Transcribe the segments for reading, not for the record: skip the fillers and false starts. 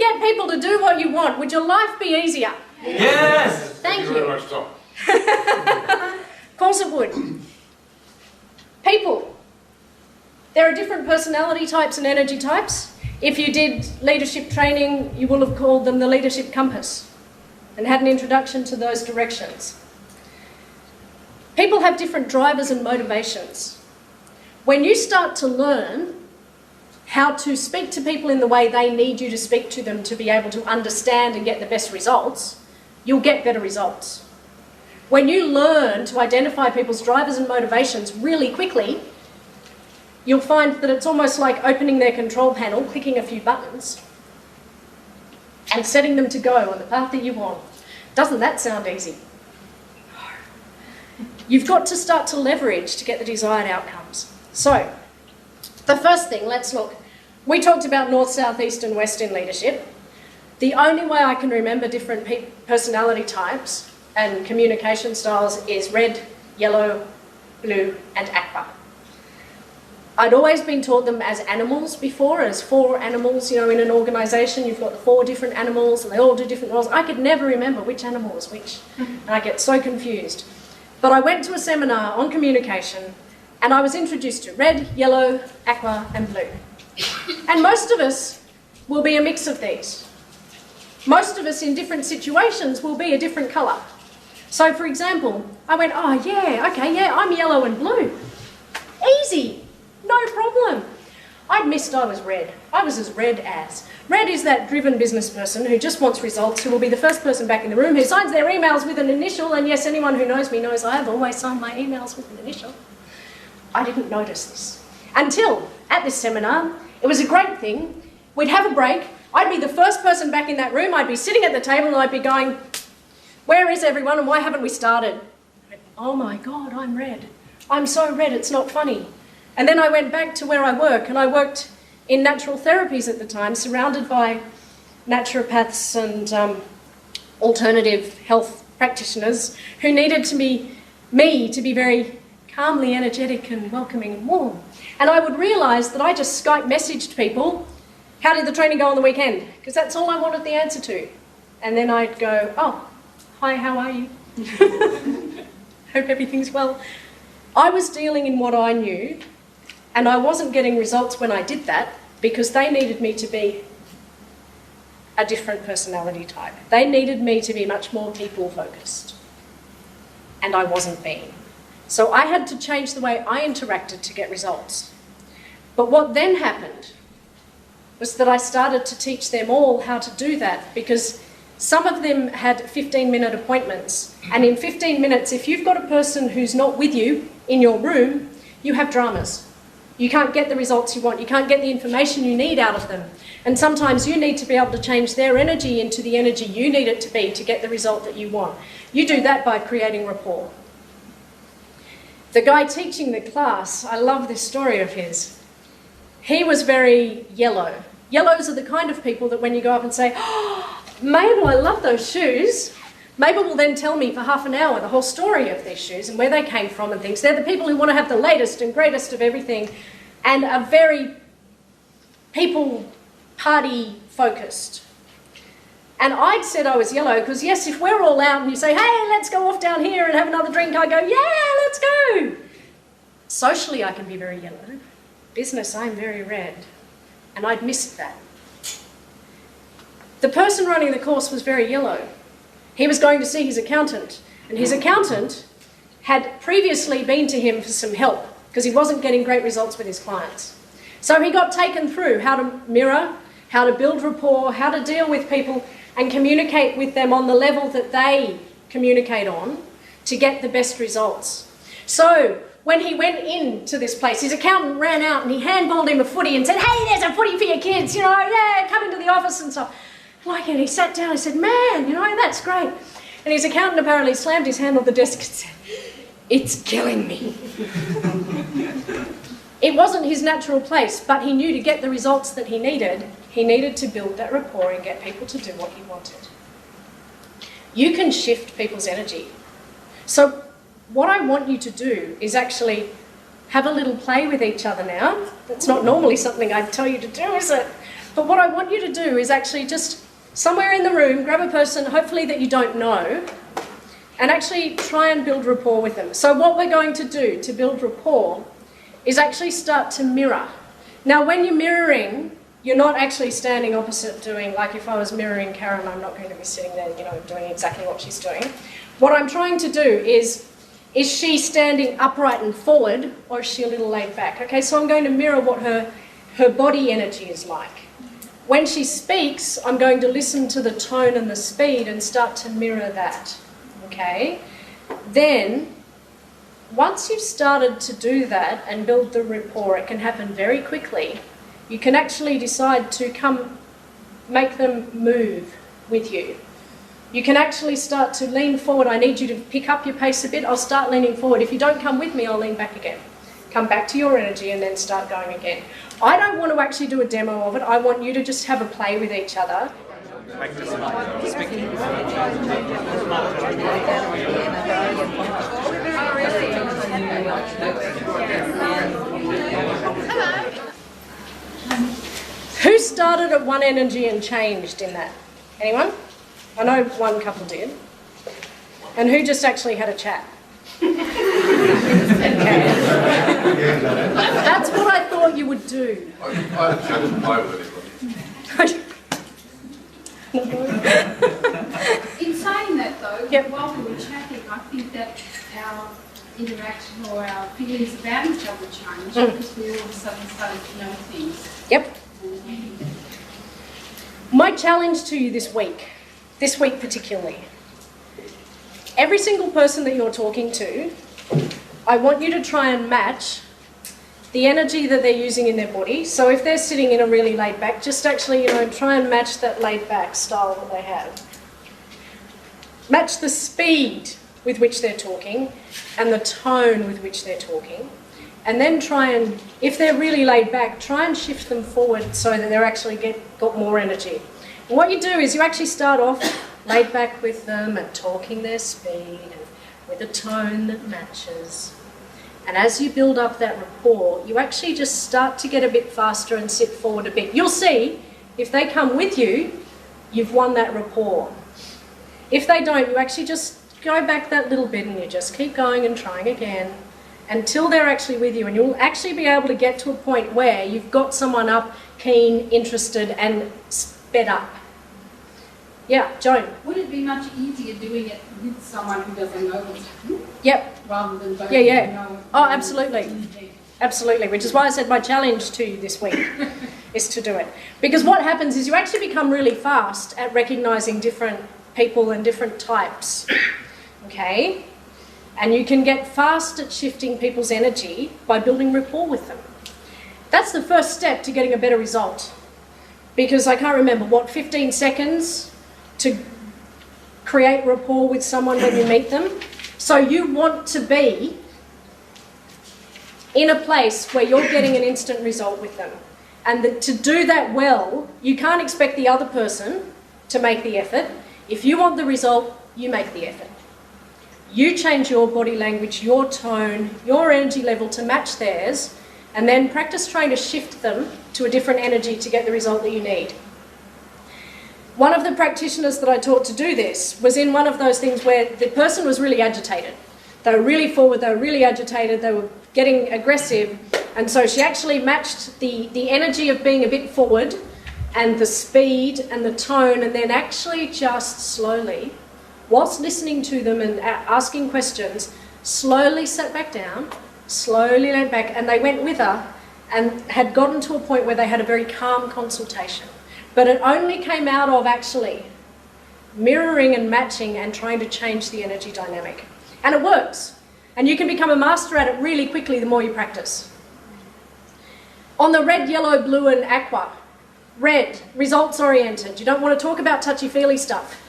get people to do what you want, would your life be easier? Yes! Thank you. Very much, Tom. Of course it would. People. There are different personality types and energy types. If you did leadership training, you will have called them the leadership compass and had an introduction to those directions. People have different drivers and motivations. When you start to learn how to speak to people in the way they need you to speak to them to be able to understand and get the best results, you'll get better results. When you learn to identify people's drivers and motivations really quickly, you'll find that it's almost like opening their control panel, clicking a few buttons, and setting them to go on the path that you want. Doesn't that sound easy? You've got to start to leverage to get the desired outcomes. So, the first thing, let's look. We talked about north, south, east and west in leadership. The only way I can remember different personality types and communication styles is red, yellow, blue and aqua. I'd always been taught them as animals before, as 4 animals, you know, in an organisation. You've got the 4 different animals and they all do different roles. I could never remember which animal was which. And I get so confused. But I went to a seminar on communication and I was introduced to red, yellow, aqua and blue. And most of us will be a mix of these. Most of us in different situations will be a different colour. So for example, I went, oh yeah, okay, yeah, I'm yellow and blue. Easy. No problem. I'd missed I was red. I was as red as. Red is that driven business person who just wants results, who will be the first person back in the room, who signs their emails with an initial, and yes, anyone who knows me knows I have always signed my emails with an initial. I didn't notice this. Until, at this seminar, it was a great thing. We'd have a break. I'd be the first person back in that room. I'd be sitting at the table and I'd be going, where is everyone and why haven't we started? Oh my God, I'm red. I'm so red, it's not funny. And then I went back to where I work, and I worked in natural therapies at the time, surrounded by naturopaths and alternative health practitioners who needed me to be very calmly energetic and welcoming and warm. And I would realise that I just Skype messaged people, how did the training go on the weekend? Because that's all I wanted the answer to. And then I'd go, oh, hi, how are you? Hope everything's well. I was dealing in what I knew, and I wasn't getting results when I did that because they needed me to be a different personality type. They needed me to be much more people-focused, and I wasn't being. So I had to change the way I interacted to get results. But what then happened was that I started to teach them all how to do that, because some of them had 15-minute appointments, and in 15 minutes, if you've got a person who's not with you in your room, you have dramas. You can't get the results you want. You can't get the information you need out of them. And sometimes you need to be able to change their energy into the energy you need it to be to get the result that you want. You do that by creating rapport. The guy teaching the class, I love this story of his. He was very yellow. Yellows are the kind of people that when you go up and say, oh, Mabel, I love those shoes, Mabel will then tell me for half an hour the whole story of these shoes and where they came from and things. They're the people who want to have the latest and greatest of everything and are very people party focused. And I'd said I was yellow because, yes, if we're all out and you say, hey, let's go off down here and have another drink, I go, yeah, let's go. Socially, I can be very yellow. Business, I'm very red. And I'd missed that. The person running the course was very yellow. He was going to see his accountant, and his accountant had previously been to him for some help because he wasn't getting great results with his clients. So he got taken through how to mirror, how to build rapport, how to deal with people and communicate with them on the level that they communicate on to get the best results. So when he went into this place, his accountant ran out and he handballed him a footy and said, hey, there's a footy for your kids, you know, yeah, come into the office and stuff. Like, and he sat down and said, man, you know, that's great. And his accountant apparently slammed his hand on the desk and said, it's killing me. It wasn't his natural place, but he knew to get the results that he needed to build that rapport and get people to do what he wanted. You can shift people's energy. So what I want you to do is actually have a little play with each other now. That's not normally something I'd tell you to do, is it? But what I want you to do is actually just somewhere in the room, grab a person, hopefully that you don't know, and actually try and build rapport with them. So what we're going to do to build rapport is actually start to mirror. Now, when you're mirroring, you're not actually standing opposite doing, like if I was mirroring Karen, I'm not going to be sitting there, doing exactly what she's doing. What I'm trying to do is she standing upright and forward, or is she a little laid back? Okay, so I'm going to mirror what her body energy is like. When she speaks, I'm going to listen to the tone and the speed and start to mirror that, okay? Then, once you've started to do that and build the rapport, it can happen very quickly. You can actually decide to make them move with you. You can actually start to lean forward. I need you to pick up your pace a bit. I'll start leaning forward. If you don't come with me, I'll lean back again. Come back to your energy and then start going again. I don't want to actually do a demo of it. I want you to just have a play with each other. Who started at one energy and changed in that? Anyone? I know one couple did. And who just actually had a chat? Okay. That's what I thought you would do. I shouldn't play with anybody. In saying that though, yep. While we were chatting, I think that our interaction or our feelings about each other changed because we all of a sudden started to know things. Yep. My challenge to you this week particularly, every single person that you're talking to, I want you to try and match the energy that they're using in their body. So if they're sitting in a really laid back, just actually, try and match that laid back style that they have. Match the speed with which they're talking and the tone with which they're talking. And then try and, if they're really laid back, try and shift them forward so that they're actually got more energy. And what you do is you actually start off laid back with them and talking their speed and with a tone that matches. And as you build up that rapport, you actually just start to get a bit faster and sit forward a bit. You'll see, if they come with you, you've won that rapport. If they don't, you actually just go back that little bit and you just keep going and trying again until they're actually with you. And you'll actually be able to get to a point where you've got someone up, keen, interested, and sped up. Yeah, Joan. Would it be much easier doing it with someone who doesn't know what's happening? Yep. Rather than both know? Oh, absolutely. Absolutely, which is why I said my challenge to you this week is to do it. Because what happens is you actually become really fast at recognising different people and different types, okay? And you can get fast at shifting people's energy by building rapport with them. That's the first step to getting a better result. Because I can't remember, 15 seconds to create rapport with someone when you meet them. So you want to be in a place where you're getting an instant result with them. And to do that well, you can't expect the other person to make the effort. If you want the result, you make the effort. You change your body language, your tone, your energy level to match theirs, and then practice trying to shift them to a different energy to get the result that you need. One of the practitioners that I taught to do this was in one of those things where the person was really agitated. They were really forward, they were really agitated, they were getting aggressive, and so she actually matched the energy of being a bit forward and the speed and the tone, and then actually just slowly, whilst listening to them and asking questions, slowly sat back down, slowly leant back, and they went with her and had gotten to a point where they had a very calm consultation. But it only came out of actually mirroring and matching and trying to change the energy dynamic. And it works. And you can become a master at it really quickly the more you practice. On the red, yellow, blue and aqua, red, results oriented. You don't want to talk about touchy-feely stuff.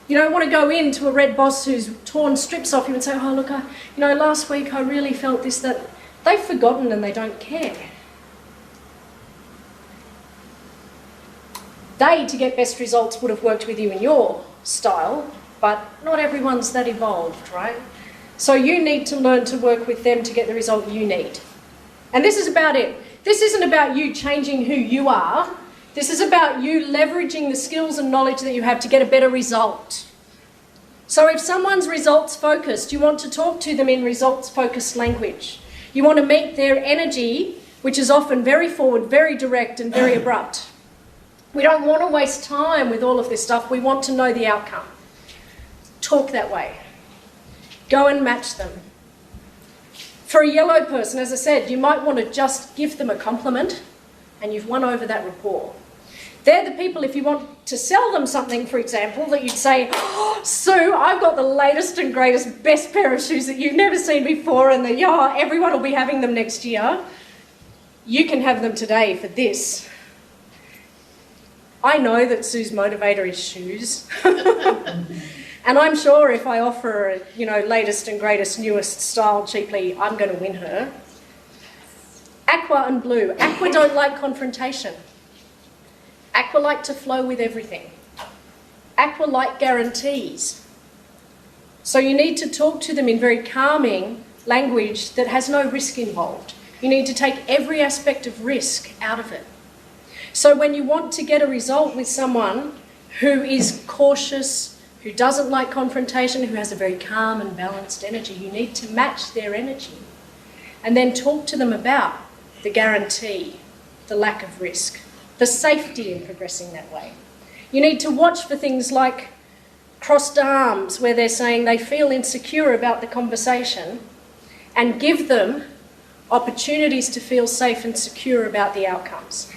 You don't want to go into a red boss who's torn strips off you and say, oh look, last week I really felt this, that. They've forgotten and they don't care. They, to get best results, would have worked with you in your style, but not everyone's that evolved, right? So you need to learn to work with them to get the result you need. And this is about it. This isn't about you changing who you are. This is about you leveraging the skills and knowledge that you have to get a better result. So if someone's results focused, you want to talk to them in results focused language. You want to meet their energy, which is often very forward, very direct and very abrupt. We don't want to waste time with all of this stuff. We want to know the outcome. Talk that way. Go and match them. For a yellow person, as I said, you might want to just give them a compliment and you've won over that rapport. They're the people, if you want to sell them something, for example, that you'd say, oh, Sue, I've got the latest and greatest, best pair of shoes that you've never seen before and everyone will be having them next year. You can have them today for this. I know that Sue's motivator is shoes. And I'm sure if I offer, latest and greatest, newest style cheaply, I'm going to win her. Aqua and blue. Aqua don't like confrontation. Aqua like to flow with everything. Aqua like guarantees. So you need to talk to them in very calming language that has no risk involved. You need to take every aspect of risk out of it. So when you want to get a result with someone who is cautious, who doesn't like confrontation, who has a very calm and balanced energy, you need to match their energy. And then talk to them about the guarantee, the lack of risk, the safety in progressing that way. You need to watch for things like crossed arms, where they're saying they feel insecure about the conversation, and give them opportunities to feel safe and secure about the outcomes.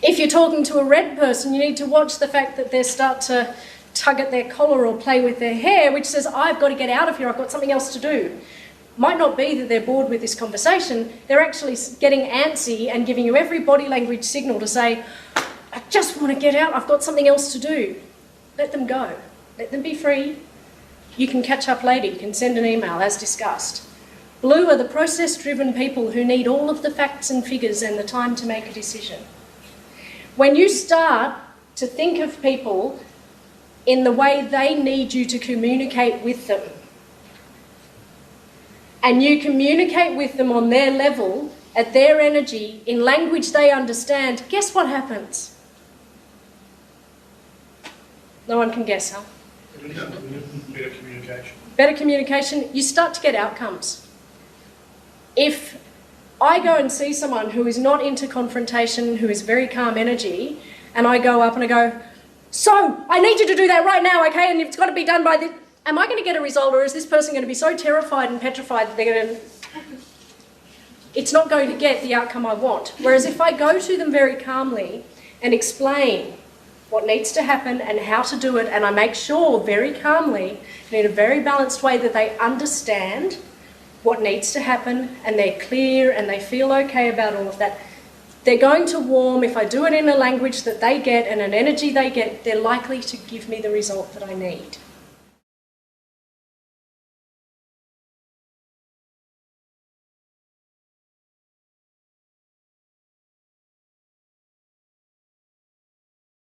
If you're talking to a red person, you need to watch the fact that they start to tug at their collar or play with their hair, which says, I've got to get out of here, I've got something else to do. Might not be that they're bored with this conversation, they're actually getting antsy and giving you every body language signal to say, I just want to get out, I've got something else to do. Let them go. Let them be free. You can catch up later, you can send an email as discussed. Blue are the process-driven people who need all of the facts and figures and the time to make a decision. When you start to think of people in the way they need you to communicate with them, and you communicate with them on their level, at their energy, in language they understand, guess what happens? No one can guess, huh? Better communication. Better communication, you start to get outcomes. If I go and see someone who is not into confrontation, who is very calm energy, and I go up and I go, so, I need you to do that right now, okay, and it's got to be done by this. Am I going to get a result, or is this person going to be so terrified and petrified that they're going to... It's not going to get the outcome I want. Whereas if I go to them very calmly and explain what needs to happen and how to do it, and I make sure very calmly and in a very balanced way that they understand what needs to happen and they're clear and they feel okay about all of that, they're going to warm. If I do it in a language that they get and an energy they get, they're likely to give me the result that I need.